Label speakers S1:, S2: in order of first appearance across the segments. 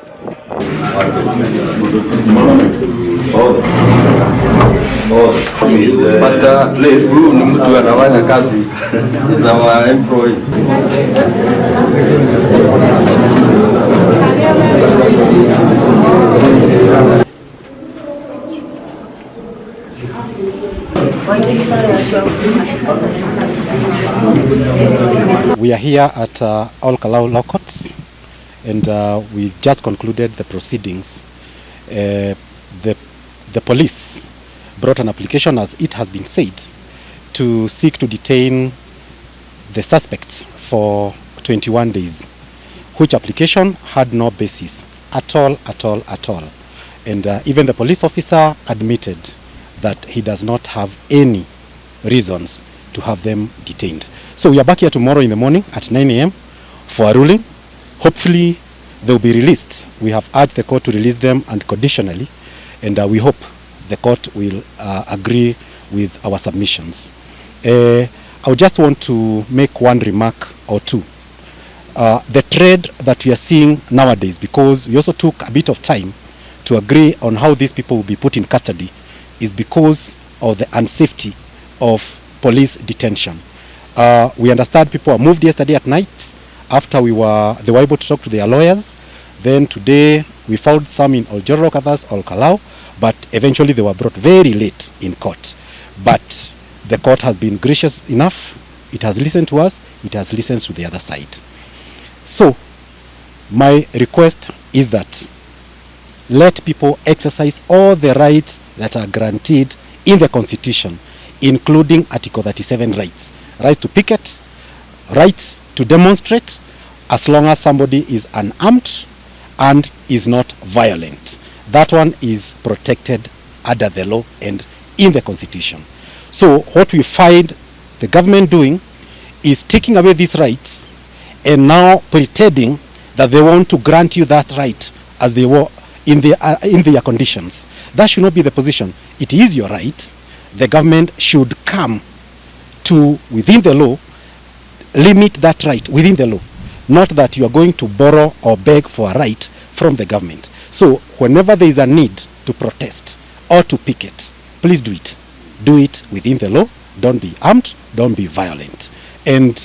S1: But place ni mtu anafanya kazi is our employee.
S2: We are here at All Kalau Law Courts, and we just concluded the proceedings. The police brought an application, as it has been said, to seek to detain the suspects for 21 days, which application had no basis at all. And even the police officer admitted that he does not have any reasons to have them detained. So we are back here tomorrow in the morning at 9 a.m. for a ruling. Hopefully they will be released. We have urged the court to release them unconditionally, and we hope the court will agree with our submissions. I would just want to make one remark or two. The trend that we are seeing nowadays, because we also took a bit of time to agree on how these people will be put in custody, is because of the unsafety of police detention. We understand people were moved yesterday at night after they were able to talk to their lawyers. Then today we found some in Oljorok, others All Kalau, but eventually they were brought very late in court. But the court has been gracious enough. It has listened to us. It has listened to the other side. So my request is that let people exercise all the rights that are granted in the Constitution, including Article 37 rights. Right to picket, right to demonstrate, as long as somebody is unarmed and is not violent. That one is protected under the law and in the Constitution. So what we find the government doing is taking away these rights and now pretending that they want to grant you that right as they were in their conditions. That should not be the position. It is your right. The government should come to, within the law, limit that right within the law. Not that you are going to borrow or beg for a right from the government. So whenever there is a need to protest or to picket, please do it. Do it within the law. Don't be armed. Don't be violent. And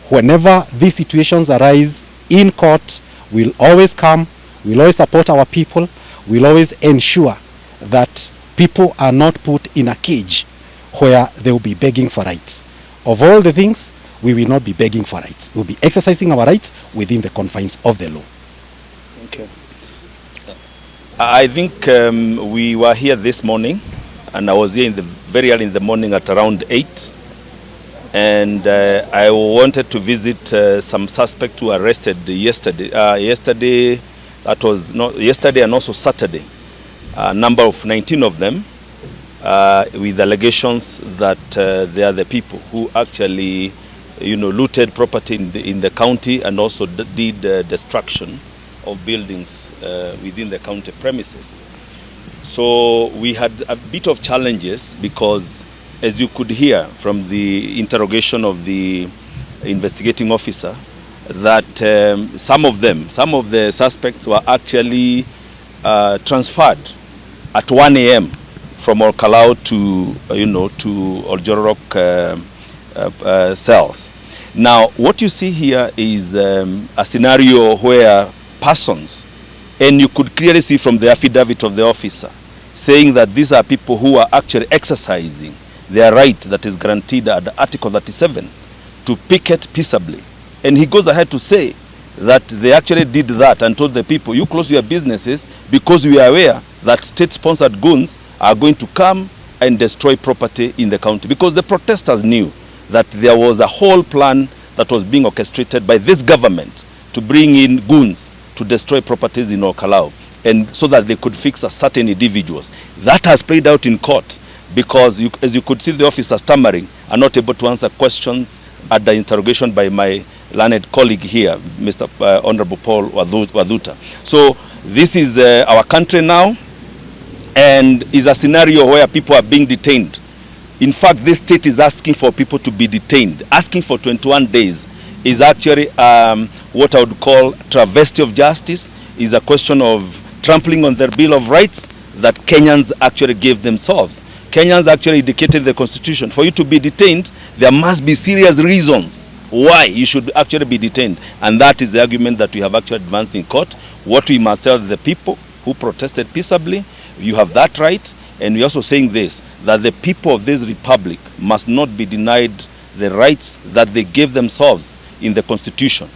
S2: whenever these situations arise in court, we'll always come. We'll always support our people. We'll always ensure that people are not put in a cage where they will be begging for rights. Of all the things, we will not be begging for rights. We'll be exercising our rights within the confines of the law.
S3: Okay. I think we were here this morning, and I was here very early in the morning at around 8. And I wanted to visit some suspects who were arrested yesterday. Yesterday and also Saturday. A number of 19 of them, with allegations that they are the people who actually, looted property in the county and also did destruction of buildings within the county premises. So we had a bit of challenges because, as you could hear from the interrogation of the investigating officer, that some of the suspects were actually transferred at 1 a.m. from All Kalau to Oljorok cells. Now, what you see here is a scenario where persons, and you could clearly see from the affidavit of the officer, saying that these are people who are actually exercising their right that is granted under Article 37 to picket peaceably. And he goes ahead to say that they actually did that and told the people, you close your businesses because we are aware that state-sponsored goons are going to come and destroy property in the county. Because the protesters knew that there was a whole plan that was being orchestrated by this government to bring in goons to destroy properties in All Kalau, and so that they could fix a certain individuals. That has played out in court because, as you could see, the officers stammering are not able to answer questions at the interrogation by my learned colleague here, Mr. Honorable Paul Wadhuta. So this is our country now, and is a scenario where people are being detained. In fact, this state is asking for people to be detained. Asking for 21 days is actually what I would call travesty of justice. is a question of trampling on their Bill of Rights that Kenyans actually gave themselves. Kenyans actually indicated in the Constitution, for you to be detained, there must be serious reasons why you should actually be detained. And that is the argument that we have actually advanced in court. What we must tell the people who protested peaceably, you have that right. And we're also saying this, that the people of this republic must not be denied the rights that they gave themselves in the Constitution.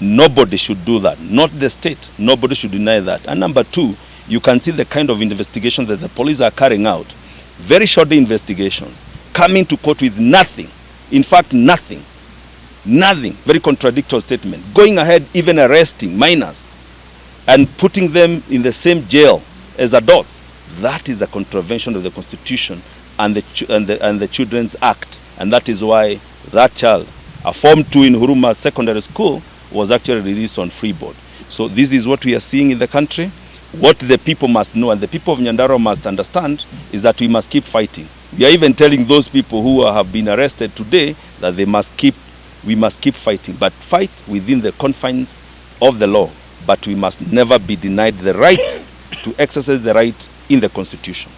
S3: Nobody should do that, not the state. Nobody should deny that. And number two, you can see the kind of investigation that the police are carrying out. Very short investigations, coming to court with nothing. In fact, nothing. Nothing. Very contradictory statement. Going ahead, even arresting minors and putting them in the same jail as adults. That is a contravention of the Constitution and the Children's Act. And that is why that child, a Form 2 in Huruma Secondary School, was actually released on free board. So this is what we are seeing in the country. What the people must know, and the people of Nyandarua must understand, is that we must keep fighting. We are even telling those people who have been arrested today that we must keep fighting, but fight within the confines of the law. But we must never be denied the right to exercise the right in the Constitution.